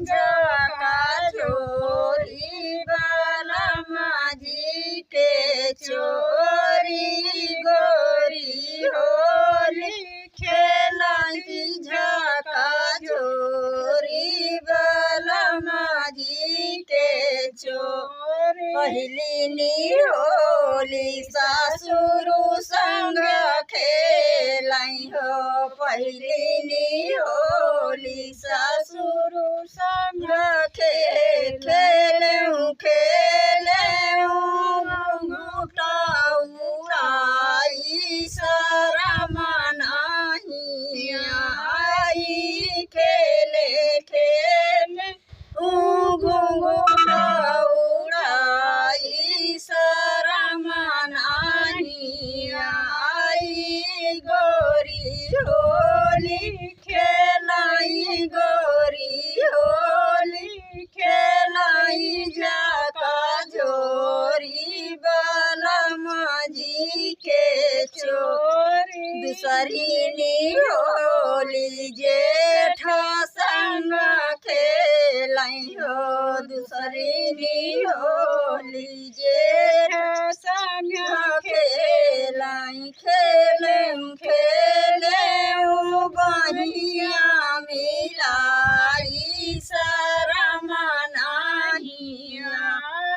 झका झोरी बलमा जी के चोरी गोरी होली खेलाई झका झोरी बलमा जी के चोरी पहली होली सासुरु संग खेलाई हो पहली होली सासुरु संग खेलेऊ घुंघटा उड़ाई शरम नाही आई खेले घुंघटा उड़ाई शरम नाही आई गोरी होली खेलाई गोरी होली खेलाई झका झोरी बलमा जी के चोरी दूसरी होली जेठ संग खेलाई हो दूसरी होली जेठ संग खेलाई खेले बहिया